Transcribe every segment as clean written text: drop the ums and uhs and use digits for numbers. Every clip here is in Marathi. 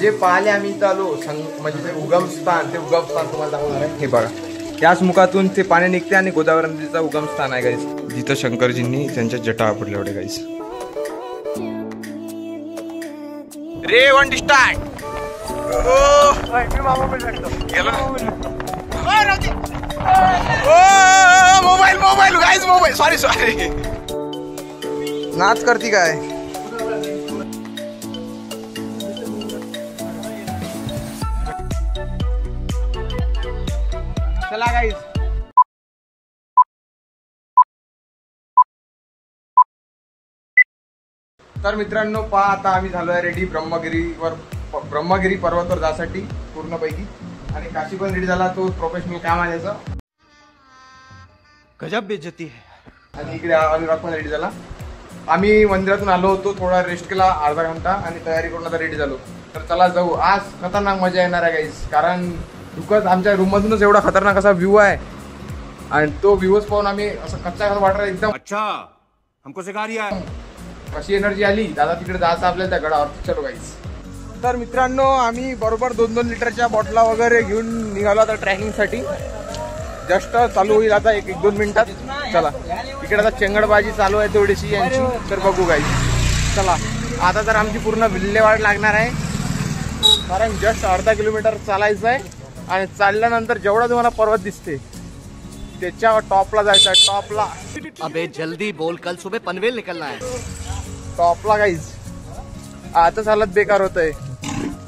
जे पाहिले आम्ही इथं आलो म्हणजे ते उगमस्थान तुम्हाला दाखवणार आहे. हे बघा, याच मुखातून ते पाणी निघते आणि गोदावरी नदीचा उगमस्थान आहे गाईस, जिथं शंकरजींनी त्यांच्या जटा आपटल्या होते गाईस. रे वन स्टार्ट. मोबाईल गाईस, मोबाईल सॉरी नाच करती काय. चला गाईस. तर मित्रांनो पहा, आता आम्ही झालोय रेडी ब्रह्मगिरी पर्वतावर जासाठी पूर्णपैकी. आणि काशी पण रेडी झाला, तो प्रोफेशनल काम आहे त्याचं. गजब बेइज्जती आहे. आणि इकडे अनुराग पण रेडी झाला. आम्ही मंदिरातून आलो होतो, थोडा रेस्ट केला अर्धा घंटा आणि तयारी करून आता रेडी झालो. तर चला जाऊ. आज खतरनाक मजा येणार आहे गाईस, कारण दुखत आमच्या रूम मधूनच एवढा खतरनाक असा व्ह्यू आहे आणि तो व्ह्यूज पाहून आम्ही असं कच्चा वाटत एकदम. अच्छा हमको सिखा रिया है. कशी एनर्जी आली दादा, तिकडे जायचं आपल्याला त्या गडावर. चलो गाईस. तर मित्रांनो आम्ही बरोबर 2-2 लिटरच्या बॉटला वगैरे घेऊन निघालो आता ट्रॅकिंगसाठी. जस्ट चालू होईल आता 1-2 मिनिटात. चला, इकडे आता चेंगडबाजी चालू आहे थोडीशी यांची, तर बघू गाईस. चला, आता तर आमची पूर्ण विल्हेवाट लागणार आहे, कारण जस्ट अर्धा किलोमीटर चालायचं आहे आणि चालल्यानंतर जेवढा तुम्हाला पर्वत दिसते त्याच्या टॉपला जायचं आहे. टॉपला अबे जल्दी बोल, कल सुबह पनवेल निकलना है. टॉपला गाईज. आता हालत बेकार होत आहे.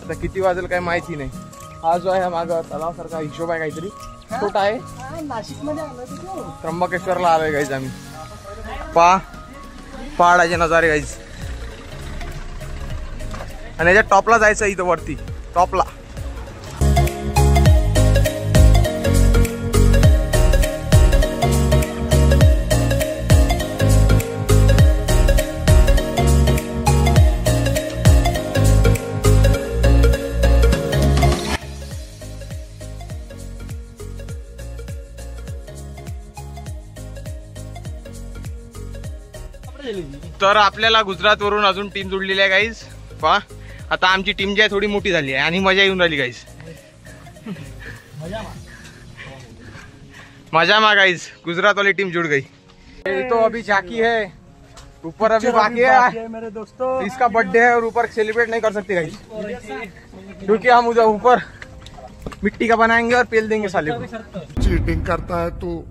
आता किती वाजेल काय माहिती नाही. हा जो आहे माग तलाव सारखा हिशोब आहे, काहीतरी छोटा आहे. त्र्यंबकेश्वरला आलोय गाईज आम्ही. पहाडाचे नजारे गाईज. आणि याच्या टॉपला जायचं इथं वरती टॉपला. तर आपल्याला गुजरात वरून अजून टीम जोडलेली आहे गाईज. पहा, आता आमची टीम जी आहे थोडी मोठी झाली आहे आणि मजा येऊन राहिली गाईज. मजा मा गाईज, गुजरात वाली टीम जुड़ गई. तो अभी झाकी है, ऊपर अभी बाकी है मेरे दोस्तों. इसका बर्थडे है और ऊपर सेलिब्रेट नहीं कर सकते गाईज, क्योंकि हम उधर ऊपर मिट्टी का बनाएंगे और पेल देंगे साले को. चीटिंग करता है तू,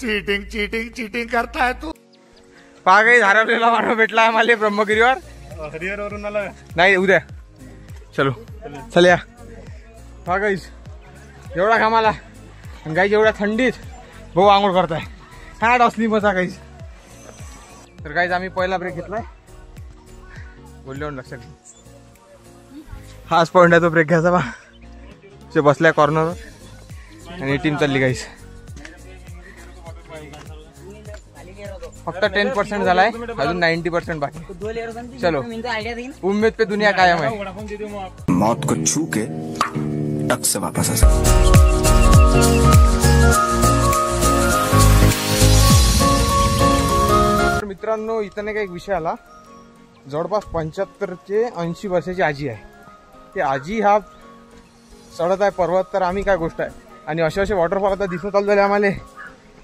चीटिंग करता है तू. पहा गाईज, हरवलेला मानव भेटला आम्हाला ब्रह्मगिरीवर. हरिहर वरून आला नाही, उद्या. चलो चल या. पहा गाईज, एवढा घामाला गाईज, एवढ्या थंडीत भाऊ आंघोळ करताय. काय असली मजा गाईज. तर गाईज आम्ही पहिला ब्रेक घेतलाय, बोललो लक्षात घे. हाच पॉइंट आहे तो ब्रेक घ्यायचा. बा ते बसलाय कॉर्नर आणि टीम चालली गाईज. फक्त 10% झालाय, अजून 90% बाकी. चलो, उम्मीद पे दुनिया कायम है. मौत को छू के टक से वापस आ सकते. मित्रांनो, इथं नाही का एक विषय आला. जवळपास 75 ते 80 वर्षाची आजी आहे. ती आजी हा चढत आहे पर्वत, तर आम्ही काय गोष्ट आहे. आणि असे वॉटरफॉल आता दिसत चालू झाले आम्हाला,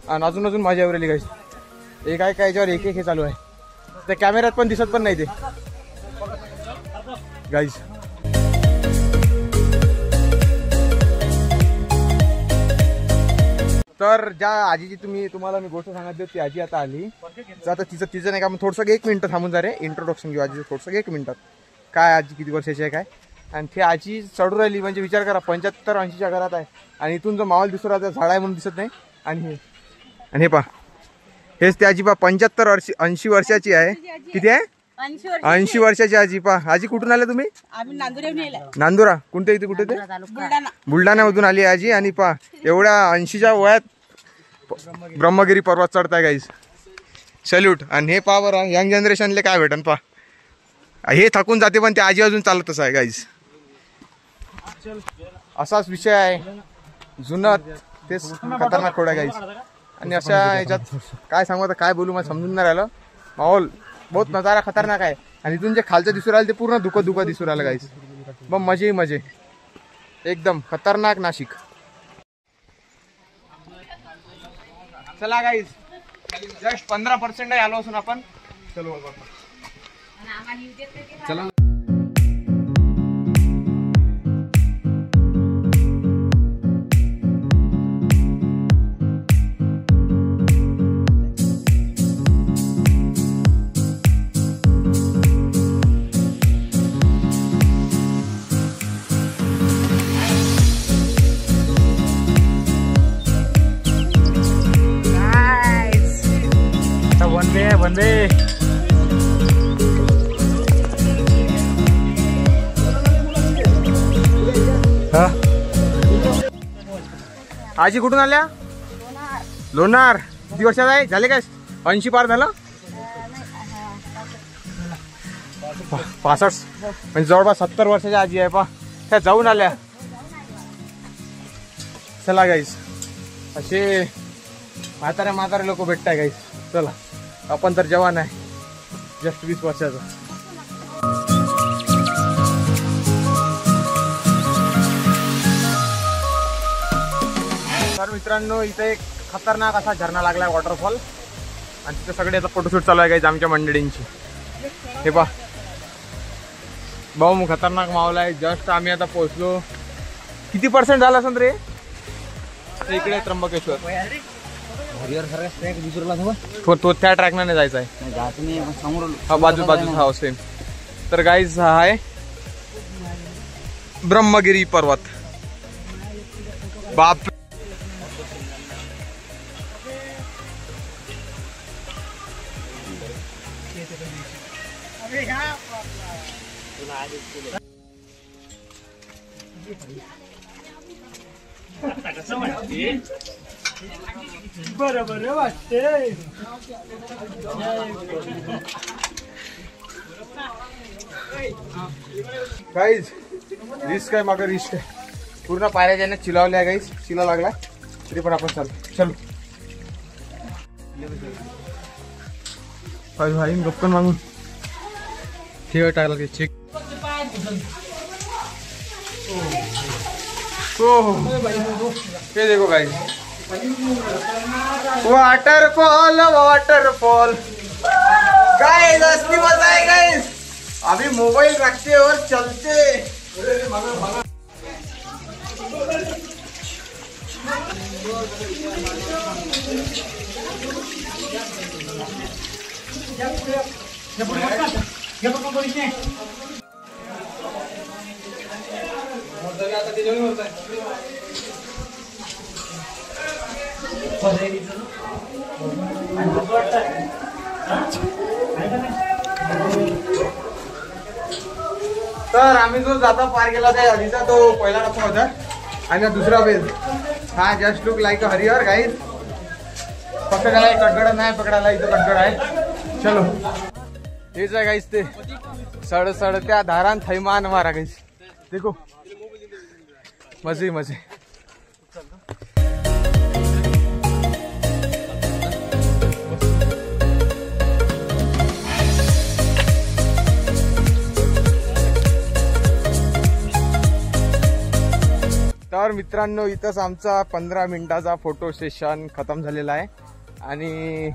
आणि अजून मजा येऊ राहिली गाईज. एक आहे का याच्यावर एक हे चालू आहे, त्या कॅमेऱ्यात पण दिसत पण नाही ते गाईज. तर ज्या आजीची तुम्हाला मी गोष्ट सांगत होती, ती आजी आता आली. आता तिचं नाही का, मग थोडंसं 1 मिनिट थांबून जा रे, इंट्रोडक्शन घेऊ आजीचं थोडंसं 1 मिनिटात. काय आजी किती वर्षाची आहे काय, आणि ती आजी चढू राहिली म्हणजे विचार करा, 75-80च्या घरात आहे. आणि इथून जो माहोल दिसतो राहता, झाड आहे म्हणून दिसत नाही. आणि हे पहा, हेच ती आजी पहा, 75-80 वर्षाची आहे. किती आहे? 80 वर्षाची आजी. पहा, आजी कुठून आल्या तुम्ही? नांदुरा. कोणत्या इथे, कुठे ते? बुलढाण्यामधून आली आजी. आणि पहा, एवढ्या 80च्या वयात ब्रह्मगिरी पर्वत चढताय गाईज. सल्यूट. आणि हे पहा बरं, यंग जनरेशनले काय भेटन. पहा, हे थकून जाते पण ते आजी अजून चालतच आहे गाईज. असाच विषय आहे जुनं, तेच खतरनाक खोड आहे गाईज. आणि अशा याच्यात काय सांगू, आता काय बोलू, मला समजून नाही राहिलं. माहोल बहुत नजारा खतरनाक आहे. आणि इथून जे खालचं दिसू राहिलं ते पूर्ण धुकं दिसू राहिलं गाईस. मग मजे एकदम खतरनाक नाशिक. चला गाईस जस्ट 15% आलो असून आपण. चलो चला. वंदे आजी कुठून आल्या? लोणार. किती वर्षात आहे? झाले काय 80 पार झालं? 65 म्हणजे जवळपास 70 वर्षाच्या आजी आहे. पा त्या जाऊन आल्या. चला गाईस असे म्हातारे लोक भेटताय गाईस. चला आपण तर जवान आहे जस्ट 20 वर्षाचा. तर मित्रांनो इथे एक खतरनाक असा झरणा लागलाय वॉटरफॉल आणि तिथे सगळे आता फोटोशूट चालू आहे गाईस आमच्या मंडळींची. हे पा भाऊ खतरनाक माहोल आहे. जस्ट आम्ही आता पोहोचलो. किती % झाला असेल रे? इकडे त्र्यंबकेश्वर तो त्या ट्रॅकने नाही जायचा आहे. बाजू हा सेम. तर गाईज हा आहे ब्रह्मगिरी पर्वत. बाप बरोबर वाटते. गाईज रिस्क आहे मागे रिस्क आहे. पूर्ण पायऱ्या ज्याने चिलावल्या गाईज. चिला लागला तरी पण आपण चलो भाई गप्पन मागून ठेव टाकला की चेक. ये देखो गाइस वाटरफॉल गाइस असली मजा है गाइस. अभी मोबाइल रखते और चलते. तर आम्ही जो जाता पार केला त्या आधीचा तो पहिला टप्पा होता आणि दुसरा बेल हा जस्ट लुक लाईक अ हरिहर गाईज. पकडायला कटगड नाही पकडायला इथं कटगड आहे. चलो हेच आहे गाईज ते सड त्या धारान थैमान मारा गाईज. देखो मजे मजे. तर मित्रांनो इथंच आमचा 15 मिनिटाचा फोटो सेशन खतम झालेला आहे आणि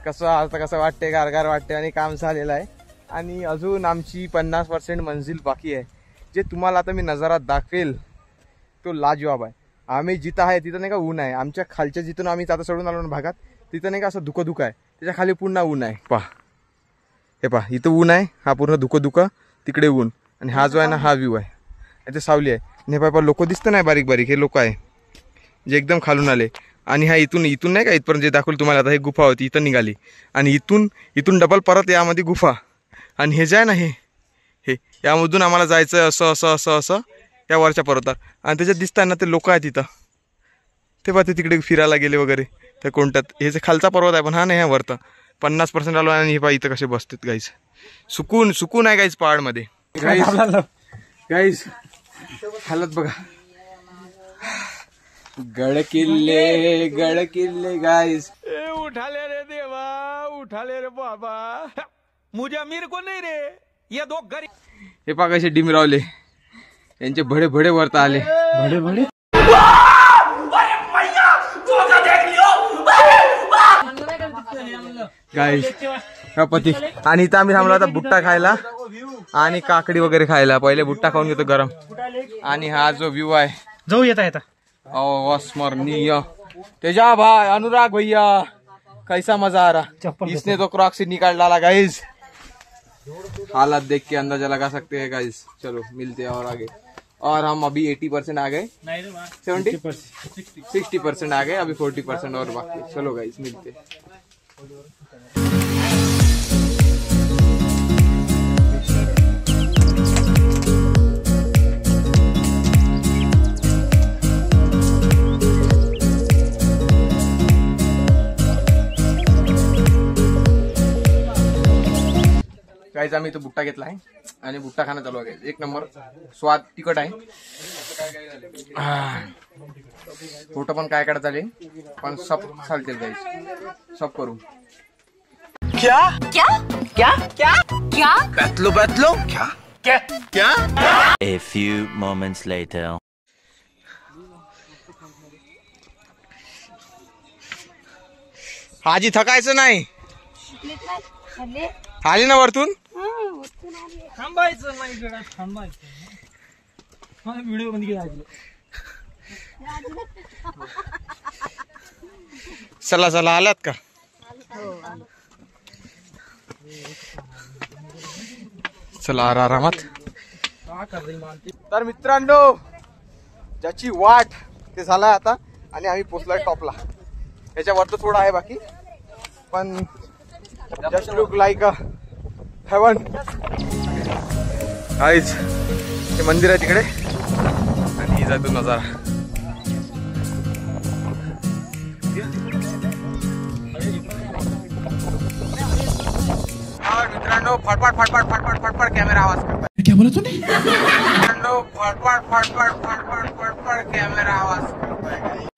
कसं वाटते गारगार वाटते आणि काम झालेलं आहे आणि अजून आमची 50% मंजिल बाकी आहे. जे तुम्हाला आता मी नजारात दाखवेल तो लाजवाब आहे. आम्ही जिथं आहे तिथं नाही का ऊन आहे. आमच्या खालच्या जिथून आम्ही आता चढून आलो ना भागात तिथं नाही का असं धुकं आहे. त्याच्या खाली पुन्हा ऊन आहे. पहा हे पहा इथं ऊन आहे. हा पूर्ण धुकं तिकडे ऊन आणि हा जो आहे ना हा व्ह्यू आहे. इथे सावली आहे. नेपाळ लोक दिसतं नाही बारीक बारीक हे लोक आहे जे एकदम खालून आले आणि हा इथून नाही का इथपर्यंत जे दाखवलं तुम्हाला आता. हे गुफा होती इथं निघाली आणि इथून डबल परत यामध्ये गुफा आणि हे जे आहे ना हे यामधून आम्हाला जायचं असं या वरच्या पर्वतावर आणि त्याच्यात दिसतात ना ते लोक आहेत तिथं. ते पहा ते तिकडे फिरायला गेले वगैरे त्या कोणत्यात. हे जे खालचा पर्वत आहे पण हा नाही ह्या वरता 50% आलो आणि हे पहा इथं कसे बसतात गाईज. सुकून आहे गाईज पहाडमध्ये. गाईज हालत बघा. गडकिल्ले गाईज. उठाले रे देवा उठाले रे बाबा. मुझे अमीर को नहीं रे हे पा कसे डिमरावले यांचे भडे भडे वरता आले भडे भडे गाईस पती. आणि इथं आम्ही थांबलो आता बुट्टा खायला आणि काकडी वगैरे खायला. पहिले बुट्टा खाऊन घेतो गरम. आणि हा जो व्ह्यू आहे जाऊ येता येता अस्मरणीय. तेजा भाई अनुराग भैया कैसा मजा आ रहा. इसने तो क्रॉक्स निकाल डाला गाइस. हालत देख के अंदाजा लगा सकते हैं गाइस. चलो मिलते हैं और आगे. और हम अभी 80% आ गए. 60% आ गए. अभी 40% और बाकी. चलो गाइस मिलते. गाइस आम्ही तो बुट्टा घेतला आहे आणि बुट्टा खाणं चालू आहे. एक नंबर स्वाद तिखट आहे. फोटो पण काय काढत आले पण सब चालतील गाइस. सब करू. क्या क्या क्या क्या क्या बैतलो बैतलो क्या क्या क्या. A few moments later. आजी थकायचं नाही. आली ना वरतून. थांबायचं नाही गड्या, थांबायचं. व्हिडिओ बंद केला. चला चला आलात का. चला आरामात. तर मित्रांनो ज्याची वाट ते झालाय आता आणि आम्ही पोचलोय टॉपला. याच्यावर तर थोडा आहे बाकी पण just look like a heaven. Guys हे मंदिर आहे तिकडे आणि ही जातो नजारा. मित्रांनो फटफट फटफट फटफट फटफट कॅमेरा आवाज करता. क्या बोला तूने. मित्रांनो फटफट फटफट फटफट फटफट कॅमेरा आवाज करताय.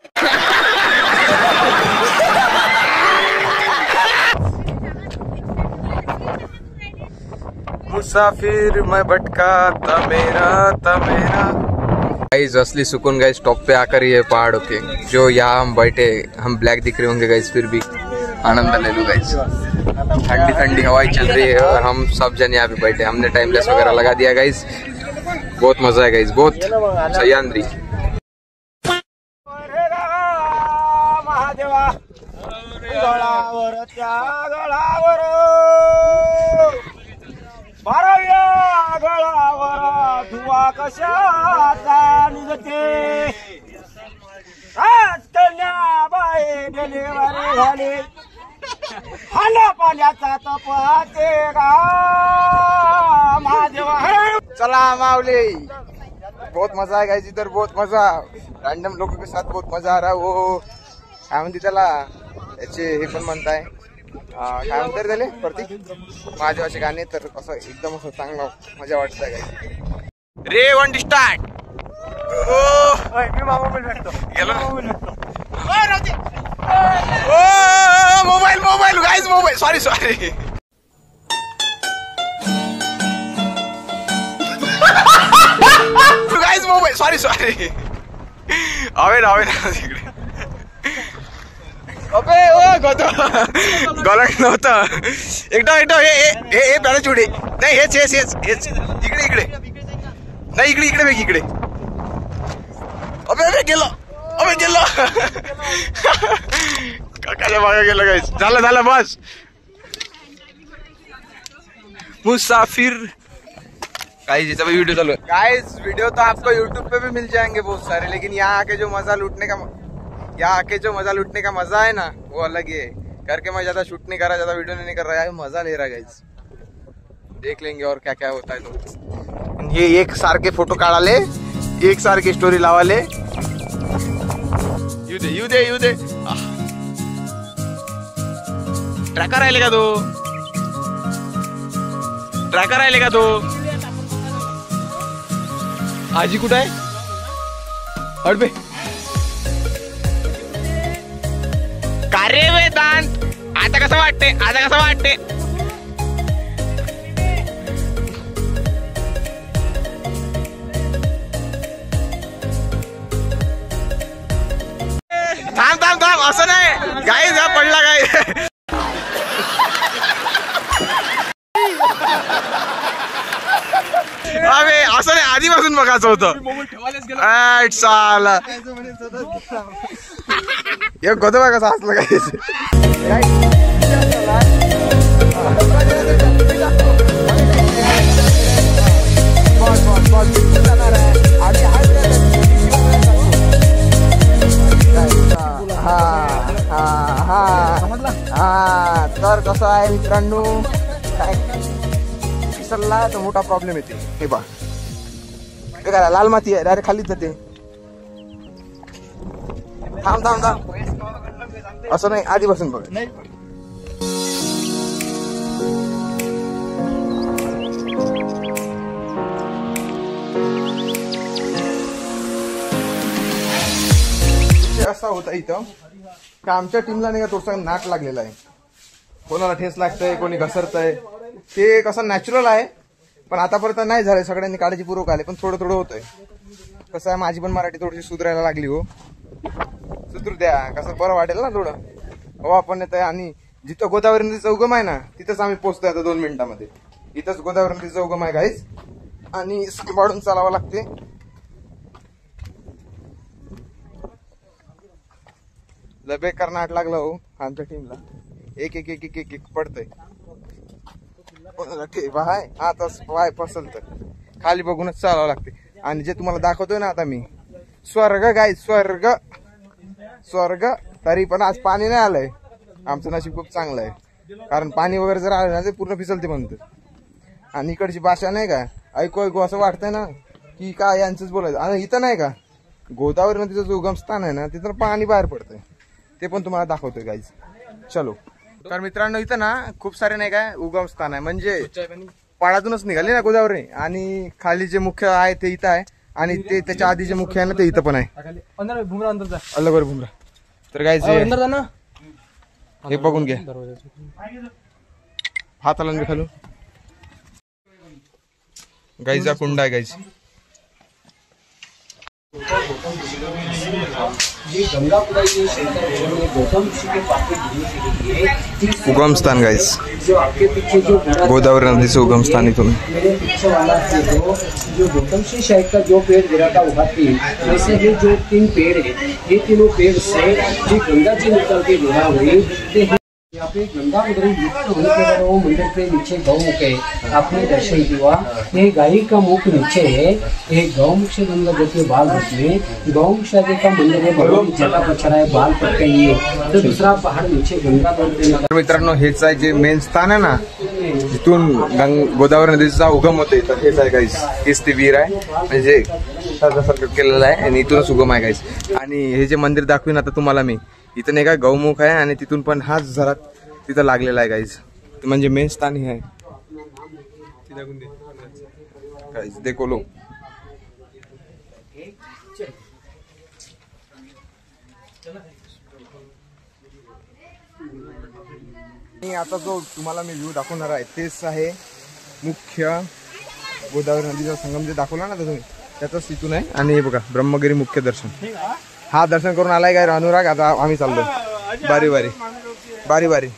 मुसाफिर मैं भटका तमेरा. गाइस असली सुकून गाइस टॉप पे आकर ये पहाड़ों के जो यहाँ हम बैठे हम ब्लैक दिख रहे होंगे गाइस फिर भी आनंद ले लो गाइस. ठंडी ठंडी हवाई चल रही है और हम सब जन यहाँ पे बैठे. हमने टाइमलेस वगैरह लगा दिया गाइस. बहुत मजा है गाइस. बहुत सह्याद्री. धुवा कशाचा निघते. राजकन्याबाई डिलिव्हरी झाली. खाना पाण्याचा तपाते महादेवा. चला मावले. बहुत मजा है गाइस इधर. बहुत मजा. रैंडम लोगों के साथ बहुत मजा आ रहा है. वो काय म्हणते त्याला याचे हे पण म्हणताय काय म्हणतात त्याले प्रतीक महादेवाचे गाणे. तर असं एकदम असं चांगलं मजा वाटत आहे. रे one start. Mobile mobile guys mobile. Sorry sorry. Guys mobile. Sorry sorry. आवे ना तिकडे. अबे ओ गतो गलत नव्हतं. एकदा हे पॅराचूट नाही. हेच इकडे इकडे नाही. इकडे बघ इकडे. अबे गेलो. काकाच्या मागे गेलं गाइस. झालं बस. मुसाफिर गाइस जिसका भी वीडियो चालू है गाइस. वीडियो तो आपको यूट्यूब पे भी मिल जाएंगे बहुत सारे. लेकिन यहाँ आके जो मजा लूटने का मजा है ना वो अलग ही है. करके मैं ज्यादा शूट नहीं कर रहा. ज्यादा वीडियो नहीं कर रहा है. मजा ले रहा है गाइस. देख लेंगे और क्या क्या होता है. तो ये एक सारखे फोटो काढाले. एक सारखी स्टोरी लावाले. येऊ दे. ट्रॅकर राहिले का तो. आजी कुठं आहे. अडबे कार्य वेदांत. आता कसं वाटते. अबे असं नाही, आधीपासून बघायचं होतं. एक गोदवा कसा असलं काय तर कसं आहे मित्रांनो, काय विसरला तर मोठा प्रॉब्लेम येते. हे बा काय लाल माती आहे, डायरेक्ट खालीच जाते. थांब थांब थांब, असं नाही, आधीपासून बघ. असा होता इथं की आमच्या टीमला नाही का थोडासा नाट लागलेला आहे. कोणाला ठेस लागतंय, कोणी घसरतंय. ते कसं नॅचरल आहे, पण आतापर्यंत नाही झालंय. सगळ्यांनी काळजीपूर्वक आले, पण थोडं थोडं होतंय. कसं आहे, माझी पण मराठी थोडीशी सुधारायला लागली हो. सुधरू द्या, कसं बरं वाटेल ना थोडं. हो आपण येत आहे. आणि जिथं गोदावरी नदीचा उगम आहे ना, तिथंच आम्ही पोहोचतोय आता 2 मिनिटांमध्ये. इथंच गोदावरी नदीचा उगम आहे गाईज, आणि सांभाळून चालावं लागते. लय बेकार नाट लागला हो आमच्या टीमला. एक एक एक एक एक एक पडतंय. बाय आता पाय पसल तर खाली बघूनच चालावं लागते. आणि जे तुम्हाला दाखवतोय ना आता मी, स्वर्ग गाय, स्वर्ग स्वर्ग. तरी पण आज पाणी नाही आलंय. आमचं नशीब खूप चांगलं आहे, कारण पाणी वगैरे जर आलं ना ते पूर्ण फिसलते म्हणतात. आणि इकडची भाषा नाही का, ऐकू ऐकू असं वाटतंय ना की काय यांचंच बोलायचं. आणि इथं नाही का, गोदावरी नदीचं जो उगमस्थान आहे ना, तिथं पाणी बाहेर पडतंय. ते पण तुम्हाला दाखवतोय गाईज. चलो. तर मित्रांनो, इथं ना खूप सारे नाही काय उगमस्थान आहे, म्हणजे पाडातूनच निघाले ना गोदावरी. आणि खाली जे मुख्य आहे ते इथं आहे, आणि ते त्याच्या आधी जे मुख्य आहे ना ते इथं पण आहे. अल्लावर भुमरा. तर गाईज हे बघून घ्या. हात आला मी खालू. गाईचा कुंड आहे गाईज. उगमस्थान गाइस, गोदावरी नदीचं उगमस्थान इथून. जो गौतम सिंह शाही का जो पेड़ गिरा था वहाँ पे, वैसे ही जो 3 पेड़ है, ये तीनों पेड़ से जो गंगा जी निकल के गिरा हुई. यहाँ पे गंगा उधर मुक्त होने के बाद वो मंदिर के नीचे गौमुख है. आपने दर्शन किया, ये गाय का मुख नीचे है. ये गौमुख से गंगा जति बाल में गौमुख शादी का मंदिर है. भगवान जटा पछड़ा है बाल पर के लिए. तो दूसरा पहाड़ नीचे गंगा दौड़ते. मित्रांनो, हेच आहे जे मेन स्थान आहे ना, जिथून गोदावरी नदीचा उगम होते. तर हेच आहे गाईस, हेच ते वीर आहे, म्हणजे सारखं केलेलं आहे. आणि इथूनच उगम आहे गाईस. आणि हे जे मंदिर दाखवीन आता तुम्हाला मी, इथं नाही का गौमुख आहे, आणि तिथून पण हाच जरा तिथं लागलेला आहे गाईज. म्हणजे मेन स्थान हे आहे गाईज. देखो लो. आणि आता जो तुम्हाला मी व्ह्यू दाखवणार आहे तेच आहे मुख्य गोदावरी नदीचा संगम. जे दाखवला ना तुम्ही, त्याचाच तिथून आहे. आणि हे बघा, ब्रह्मगिरी मुख्य दर्शन. हा दर्शन करून आलाय काय अनुराग. आता आम्ही चाललो बारी बारी बारी बारी.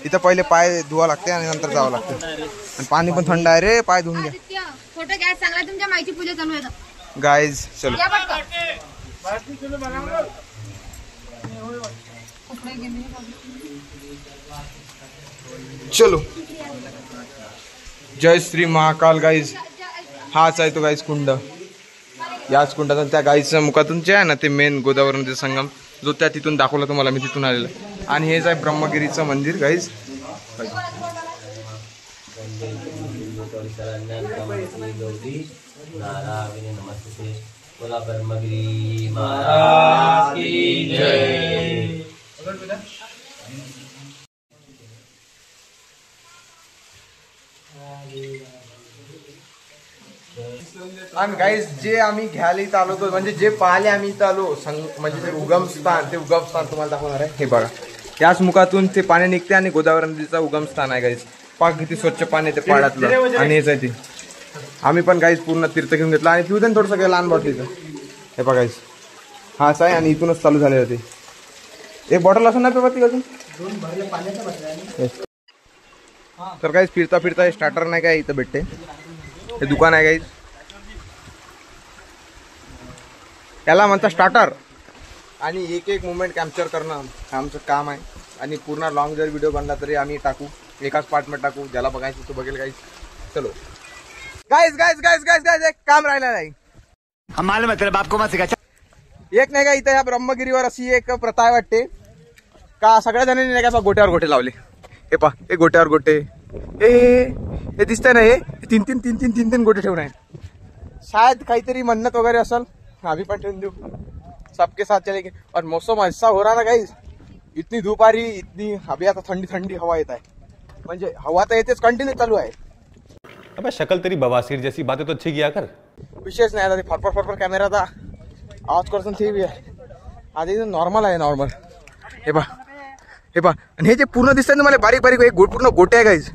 इथं पहिले पाय धुवा लागते आणि नंतर जावं लागतं. आणि पाणी पण थंड आहे रे, पाय धुवून घ्या. फोटो घ्या, चांगला तुमच्या माहिती पूजा चालू आहे गाईज. चलो चलो. जय श्री महाकाल गाईज. हाच आहे तो गाईज कुंड. याच कुंडातून त्या गाईच्या मुखातून जे आहे ना ते मेन गोदावरी नदीचा संगम, जो त्या तिथून दाखवला तुम्हाला मी, तिथून आलेला. आणि हेच आहे ब्रह्मगिरीचं मंदिर गाईज. आणि गाईज, जे आम्ही घ्यायला इथं आलो होतो, म्हणजे जे पाहिले आम्ही इथं आलो, म्हणजे जे उगमस्थान, ते उगमस्थान तुम्हाला दाखवणार आहे. हे बघा, याच मुखातून ते पाणी निघते आणि गोदावरी नदीचा उगमस्थान आहे गाईज. पाक किती स्वच्छ पाणी ते पाण्यातलं. आणि हेच आहे ते. आम्ही पण गाईज पूर्ण तीर्थ घेऊन घेतला. आणि पिऊन थोडं सगळं लहान बॉटलीचं. हे बघा गाईज, हाच आहे. आणि इथूनच चालू झाले होते. एक बॉटल असं नाही पेपा ती अजून. तर गाईज, फिरता फिरता स्टार्टर नाही काय इथं भेटते. हे दुकान आहे गाईज. याला म्हणतात स्टार्टर. आणि एक एक मुवमेंट कॅप्चर करणं आमचं काम आहे. आणि पूर्ण लॉंग जर व्हिडिओ बनला तरी आम्ही टाकू, एकाच पार्टमध्ये टाकू. ज्याला बघायचं तो बघेल. गाईज चलो guys guys guys guys guys एक काम राहिलं नाही. हम मालूम है तेरे बाप को मत सिखा. एक नाही का इथं ह्या ब्रह्मगिरीवर अशी एक प्रथा आहे वाटते का सगळ्या जणांनी नाही का गोट्यावर गोटे लावले. हे पा हे गोट्यावर गोटे हे दिसतंय ना, हे तीन तीन तीन तीन तीन तीन गोटे ठेवून आहे. शायद काहीतरी मन्नत वगैरे असेल. आम्ही पण ठेवून देऊ. सबके साथ चलेंगे. और मौसम ऐसा हो रहा ना गाइस, इतनी धूप आ रही, इतनी अभी आता थंडी थंडी हवा येत आहे. म्हणजे हवा तर येतेच, कंटिन्यू चालू आहे. अबे शक्ल तेरी बवासीर जैसी बातें तो अच्छी किया कर. विशेष नाही आता ते फरफर फरफर कॅमेरा था आवाज करसन ते बी आहे. आधी नॉर्मल आहे नॉर्मल. हे पा हे पा. आणि हे जे पूर्ण दिसतंय तुम्हाला बारीक बारीक एक पूर्ण गोटे आहे गाईज.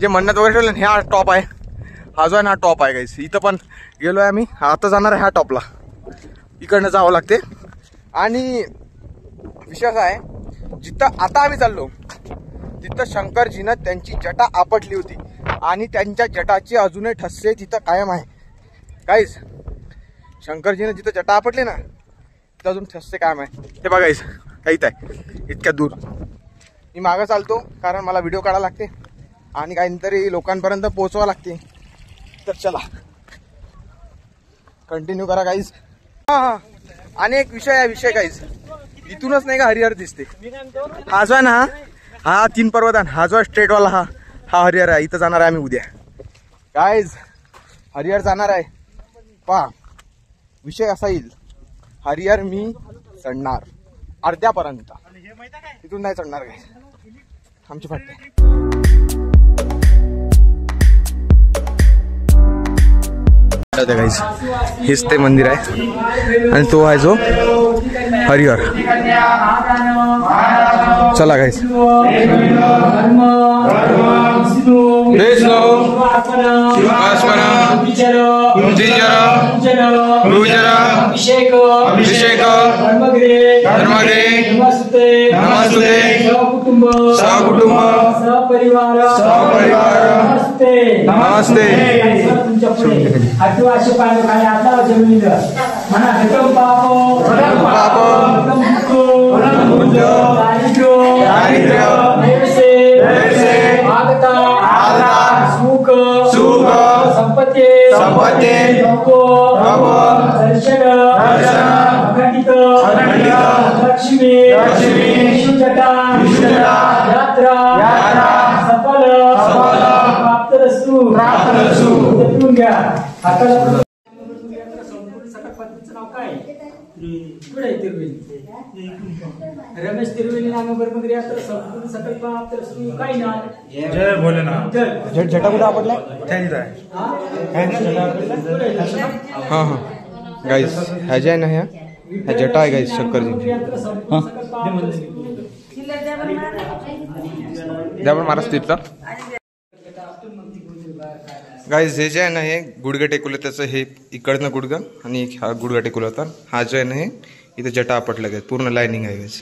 जे मन्नत वगैरे ठेवलं हे हा टॉप आहे. हा जो आहे ना हा टॉप आहे गाईज. इथं पण गेलोय आम्ही. आता जाणार आहे ह्या टॉपला. इकडनं जावं लागते. आणि विषय असा आहे जिथं आता आम्ही चाललो तिथं शंकरजीनं त्यांची जटा आपटली होती आणि त्यांच्या जटाचे अजूनही ठस्से तिथं कायम आहे. गाईज शंकरजीनं जिथं जटा आपटली ना तिथं अजून ठस्से कायम आहे. हे बघा गाईज काहीच आहे इतक्या दूर. मी मागं चालतो कारण मला व्हिडिओ काढायला लागते आणि काहीतरी लोकांपर्यंत पोहोचवा लागते. तर चला कंटिन्यू करा गाईज. हा आणि एक विषय आहे. विषय गाईज इथूनच नाही का हरिहर दिसते. हा जो आहे ना हा 3 पर्वत आहे. हा जो आहे स्ट्रेटवाला हा हरिहर आहे. इथं जाणार आहे आम्ही उद्या. गाईज हरिहर जाणार आहे. पहा विषय असा येईल हरिहर मी चढणार अर्ध्यापर्यंत. तिथून नाही चढणार गाईज. आमची फाटते. गाईज हेच ते मंदिर आहे आणि तो आहे जो हरिहर. चला गाईज. अभिषेक सहकुटुंब सहपरिवार नमस्ते. रमेश तिरुवेली नाम ब्रह्मगिरी यात्रा संपूर्ण सकल प्राप्त काही नाही. जय भोलेनाथ. जटा कुठं आपटला. हा हा गाईज ह्या जे आहे ना ह्या जटा आहे गाईज शंकरजी. द्या पण महाराज तिथला. गाईज हे जे आहे ना हे गुडघे टेकवलं त्याचं हे इकडनं गुडघं आणि हा गुडघा टेकवला होता. हा जो आहे ना हे इथं जटा आपटला गाईज पूर्ण लाईनिंग आहे गाईज.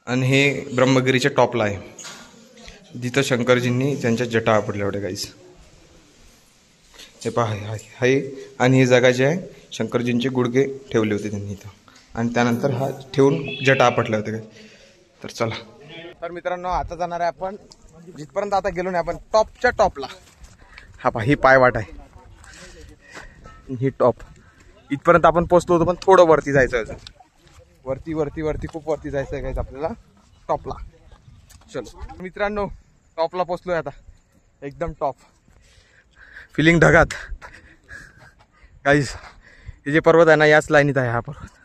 आणि हे ब्रह्मगिरीच्या टॉपला आहे जिथं शंकरजींनी त्यांच्या जटा आपटल्या होत्या गाईज. हे पहा आहे. आणि ही जागा जी आहे शंकरजींचे गुडघे ठेवले होते त्यांनी इथं आणि त्यानंतर हा ठेवून जटा आपटल्या होत्या गाईज. तर चला. तर मित्रांनो आता जाणार आहे आपण जिथपर्यंत आता गेलो नाही आपण टॉपच्या टॉपला. हा पहा ही पायवाट आहे. ही टॉप इथपर्यंत आपण पोहोचलो होतो पण थोडं वरती जायचं आहे. वरती वरती वरती खूप वरती जायचं आहे गाईज आपल्याला टॉपला. चलो मित्रांनो टॉपला पोहोचलोय आता. एकदम टॉप. Feeling ढगात guys. हे जे पर्वत आहे ना याच लाईनीत आहे हा पर्वत.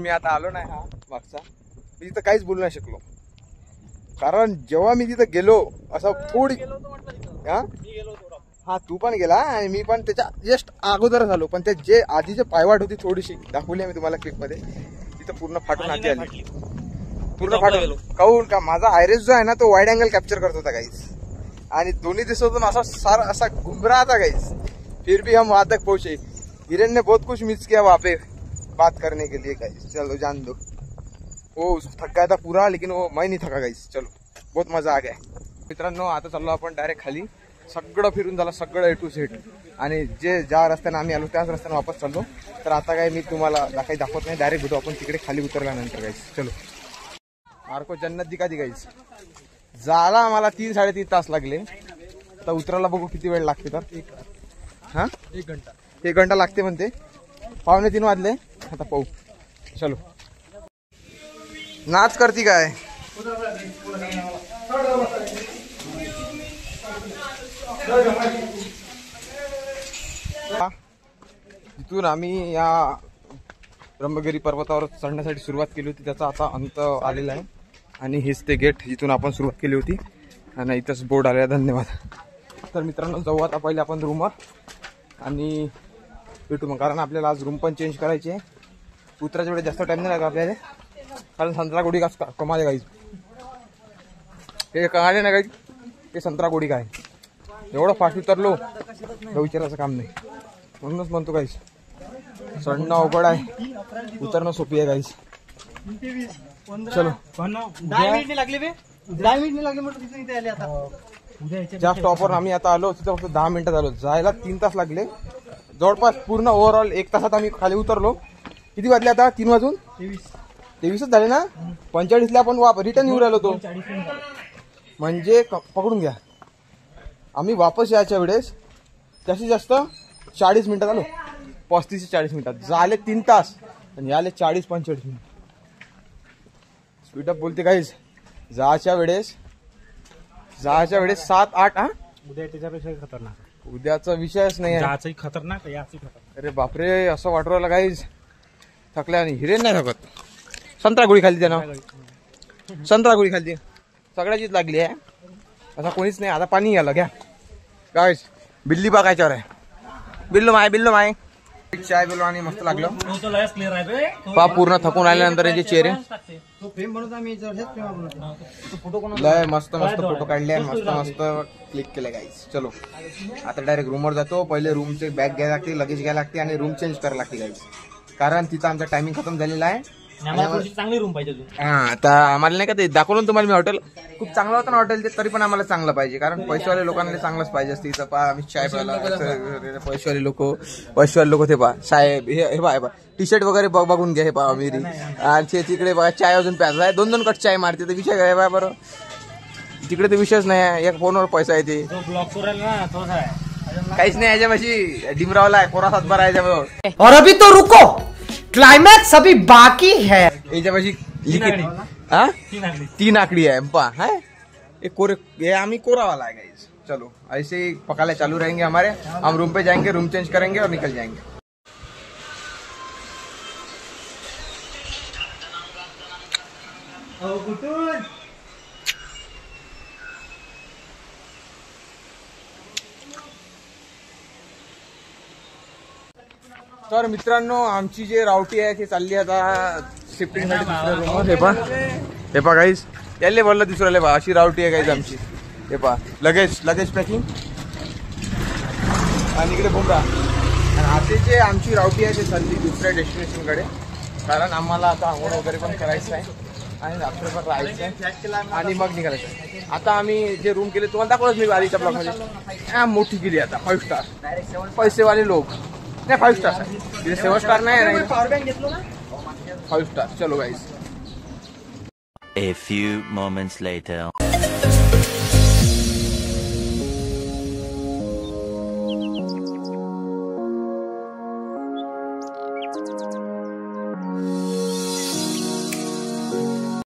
मी आता आलो नाही हा मागचा, मी तिथं काहीच बोलू नाही शकलो. कारण जेव्हा मी तिथं गेलो असं थोडी हा तू पण गेला आणि मी पण त्याच्या जस्ट अगोदर झालो, पण ते जे आधीचे पायवाट होती थोडीशी दाखवली मी तुम्हाला क्लिप मध्ये, तिथं पूर्ण फाटून आधी आली, पूर्ण फाटून. काहून का माझा आयरेस जो आहे ना तो वाईड अँगल कॅप्चर करत होता गाईस, आणि दोन्ही दिसतून असा घुमरा था गाइस. फिर भी हम वहां तक पहुंचे. हिरेन ने बहुत कुछ मिस किया वहां पे बात करने के लिए गाइस. चलो जान दो, वो थक गया था पूरा, लेकिन वो मैं नहीं थका गाइस. चलो बहुत मजा आ गया मित्रांनो. आता चाललो आपण डायरेक्ट खाली, सगळं फिरून झालं, सगळं A to Z, आणि जे ज्या रस्त्याने आम्ही आलो त्याच रस्त्याने वापस चाललो. तर आता काय मी तुम्हाला काही दाखवत नाही, डायरेक्ट भेटू आपण तिकडे खाली उतरल्यानंतर गाइस. चलो आरको जन्नत दिखा दी गाइस. जायला आम्हाला 3-3.5 तास लागले. आता उतरायला बघू किती वेळ लागते. तर 1 घंटा लागते म्हणते. 2:45 वाजले आता पाहू. चलो नाच करती काय. तिथून आम्ही या ब्रह्मगिरी पर्वतावर चढण्यासाठी सुरुवात केली होती, त्याचा आता अंत आलेला आहे. आणि हेच ते गेट जिथून आपण सुरुवात केली होती, आणि इथंच बोर्ड आलेला. धन्यवाद. तर मित्रांनो जाऊ आता पहिले आपण रूमवर आणि भेटू मग, कारण आपल्याला आज रूम पण चेंज करायची आहे. उतराच्या वेळेस जास्त टाइम नाही लागला आपल्याला, कारण संत्रा गोडी का कमाले गाईज, हे कळाले ना गाईज, ते संत्रा गोडी काय एवढं फास्ट उतरलो विचारायचं काम नाही. म्हणूनच म्हणतो गाईज चढणं अवघड आहे, उतरणं सोपी आहे गाईज. चलो 10 मिनिट लागले ज्या स्टॉपवर आम्ही आता आलो तिथं फक्त 10 मिनिटात आलो. जायला 3 तास लागले जवळपास. पूर्ण ओव्हरऑल 1 तासात आम्ही खाली उतरलो. किती वाजले आता? 3 वाजून 23 झाले ना. 45ला आपण रिटर्न येऊ राहिलो तो, म्हणजे पकडून घ्या आम्ही वापस यायच्या वेळेस जास्तीत जास्त 40 मिनिटात आलो. 35 ते 40 मिनिटात. झाले 3 तास आणि याले 40-45 मिनिट. स्पीडअप बोलते काहीच. जायच्या वेळेस 7-8. हा उद्या त्याच्यापेक्षा खतरनाक. उद्याचा विषयच नाही आहे. खतरनाक याची खतरनाक. अरे बापरे असं वाटू राहिलं काहीच. थकल्या आणि हिरेन नाही थकत. संत्रा गोळी खाल्ली त्यानं, संत्रा गोळी खाल्ली, सगळ्याचीच लागली आहे. असा कोणीच नाही. आता पाणी आलं घ्या गाईस. बिल्ली बघायच्यावर आहे. बिल्लो माय चाय बिलो आणि मस्त लागलं. पा पूर्ण थकून आल्यानंतर याचे चेहरे लय मस्त फोटो काढले, मस्त क्लिक केले गाईस. चलो आता डायरेक्ट रूमवर जातो. पहिले रूमचे बॅग घ्यायला लागते, लगेज घ्यायला लागते आणि रूम चेंज करायला लागते गाईस, कारण तिथं आमचा टायमिंग खतम झालेला आहे. चांगली रूम पाहिजे. आता आम्हाला नाही का ते दाखवलं तुम्हाला मी. हॉटेल खूप चांगलं होतं ना हॉटेल ते, तरी पण आम्हाला चांगलं पाहिजे, कारण पैसेवाले लोकांना चांगलंच पाहिजे असते. इथं पहा आम्ही चाय प्यायला पैसेवाले लोक ते पहा साहेब हे पहा टी शर्ट वगैरे बघून घ्या. हे पहा अमिरी आणि तिकडे बघा चाय अजून प्यायचा आहे. 2-2 कट चाय मारते. तर विषय काय बरं, तिकडे तर विषयच नाही आहे. एक फोनवर पैसा येते, काहीच नाही याच्यापाशी. डिमरावला आहे कोरा 7 बारा याच्यावर. और अभी तो रुको, क्लाइमैक्स अभी बाकी है. याच्यापाशी 3 आकड़ी है पा है. ये आमी कोरा वाला है गाइस. चलो ऐसे ही पकाले चालू रहेंगे हमारे. हम रूम पे जाएंगे, रूम चेंज करेंगे और निकल जाएंगे. तर मित्रांनो आमची जे रावटी आहे ती चालली आता शिफ्टिंग साठी दुसऱ्या रूमवर. हे पा गाईज याले बोललं दुसऱ्याला बा अशी रावटी आहे गाईज आमची. हे पा लगेज पॅकिंग आणि इकडे बुमरा. आणि असे जे आमची रावटी आहे ते चालली दुसऱ्या डेस्टिनेशन कडे, कारण आम्हाला आता आंघोळ वगैरे पण करायचं आहे आणि रात्रभर राहायचं आहे आणि मग निघायचं आहे. आता आम्ही जे रूम केले तुम्हाला दाखवलंच मी आधीच्या ब्लॉकमध्ये. मोठी केली आता 5 स्टार. पैसेवाले लोक नाही 5 स्टार, 7 स्टार नाही, 5 स्टार. चलो guys. A few moments later.